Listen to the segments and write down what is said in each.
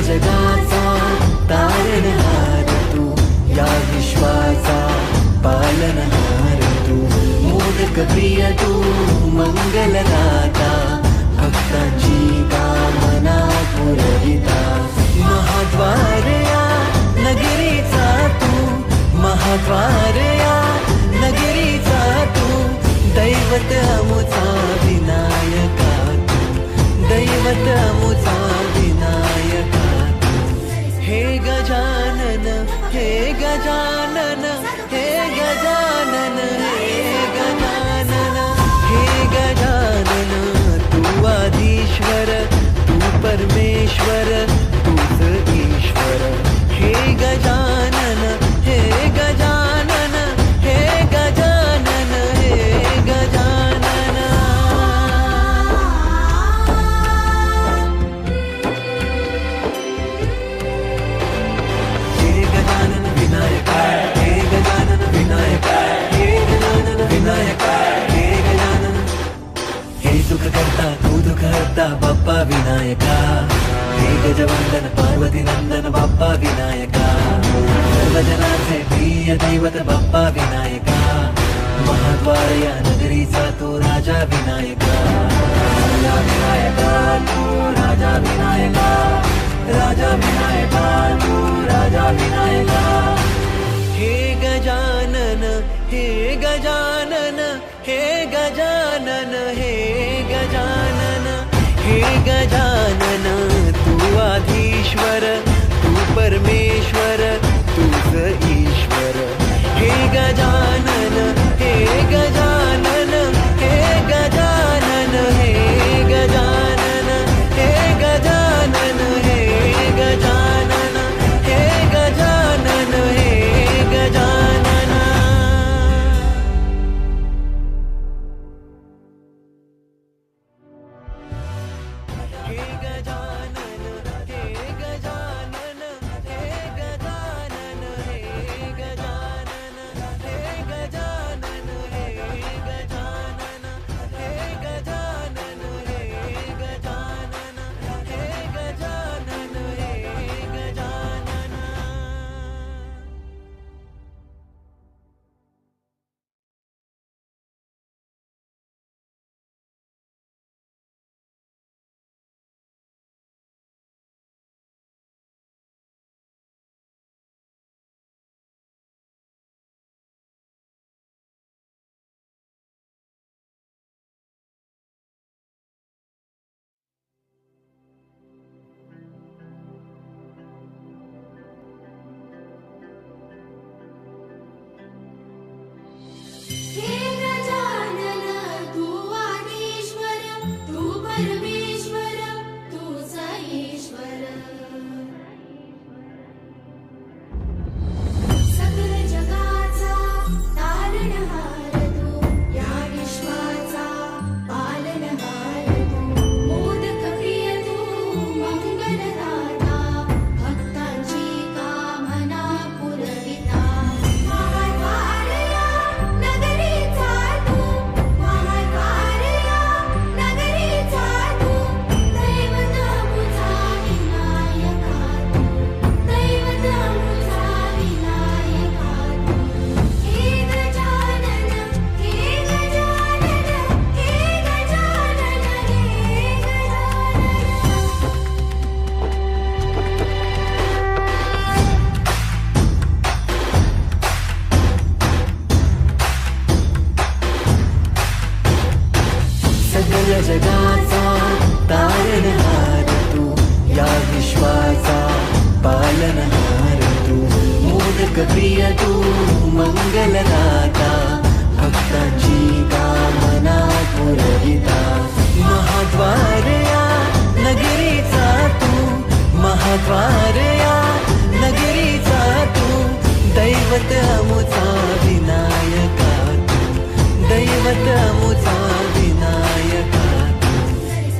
जगाचा तारणहार तू, या विश्वाचा पालनहार तू, मोदक प्रिय तू, मंगलदाता, भक्तांची कामना पुरविता, महाद्वार या नगरीचा तू, महाद्वार या नगरीचा तू, दैवत अमुचा विनायका तू, दैवत अमुचा विनायका तू, हे गजानन, हे गजानन, हे गजानन, हे गजानन, हे गजानन, तू आदिश्वर, तू परमेश्वर, तूच ईश्वर, हे गजानन, हे गजानन, हे गजानन, हे गजानन. हे गजानन विनायका, हे गजानन विनायका, हे गजानन विनायका, हे गजानन. हे सुख करता तू दुःख हरता बाप्पा विनायका, हे गजवंदन पार्वती नंदन बाप्पा विनायका, सर्वजनांचे प्रिय दैवत बाप्पा विनायका, महाद्वार या नगरीचा तो राजा विनायका, राजा विनायका तू, राजा विनायका, राजा विनायका तू, राजा विनायका. हे गजानन, हे गजानन, हे गजानन, हे गजानन, हे गजानन, तू आधीश्वर, तू परमेश्वर, तूच ईश्वर, हे गजानन, हे गजानन, हे गजानन, हे गजानन, हे गजानन, हे गजानन, हे गजानन, हे गजानन. हे गजानन, हे गजानन, हे गजानन, हे गजानन, हे गजानन, हे गजानन, हे गजानन, हे गजानन, हे गजानन, हे गजानन. हे गजानन, तू आदिश्वर, तू परमेश्वर, तूच ईश्वर, सकल जगाचा तारणहार तू, या विश्वाचा पालनहार तू, मोदक प्रिय तू, मंगलदाता, भक्तांची कामना पुरविता, महाद्वार या नगरीचा तू, महाद्वार या नगरीचा तू, दैवत अमुचा विनायका तू, दैवत अमुचा विनायका तू, हे गजानन, हे गजानन, हे गजानन, हे सकल जगाचा तारणहार तू, या विश्वाचा पालनहार तू, मोदक प्रिय तू, मंगलदाता, भक्तांची कामना पुरविता, महाद्वार या नगरीचा तू, महाद्वार या नगरीचा तू, दैवत अमुचा विनायका तू, दैवत अमुचा विनायका तू,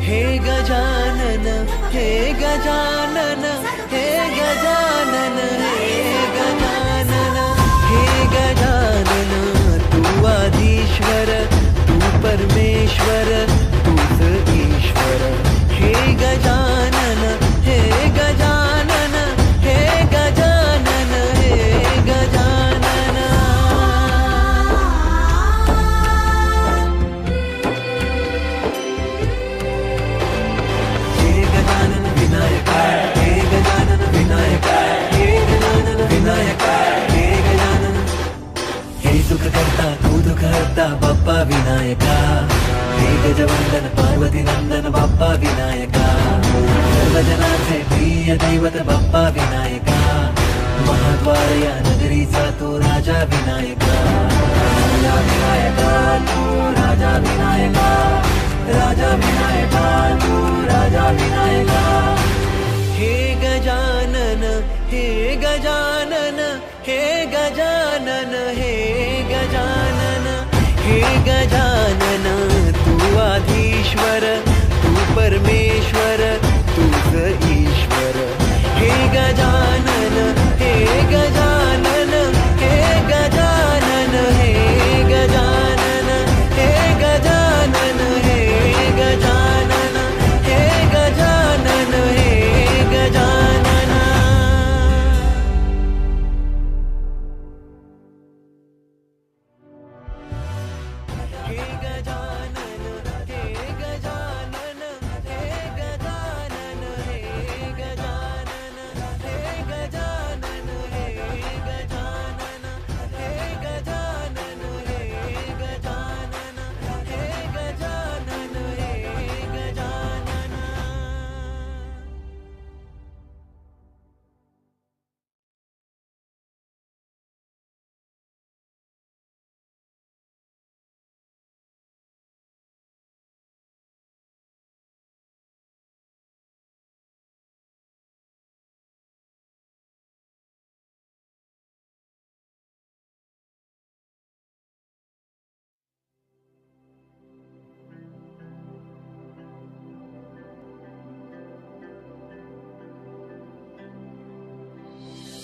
हे गजानन, हे गजानन, हे गजानन, हे गजानन, हे गजानन, तू आदिश्वर, तू परमेश्वर, तूच ईश्वर, हे गजानन, हे गजानन. विनायका, हे गजवंदन पार्वती नंदन बाप्पा विनायका, सर्वजनांचे प्रिय दैवत बाप्पा विनायका, महाद्वार या नगरीचा तो राजा विनायका, राजा विनायका तू राजा विनायका, राजा विनायका तू राजा विनायका. हे गजानन हे गजानन हे गजानन हे गजानन हे गजानन, तू आधीश्वर तू परमेश्वर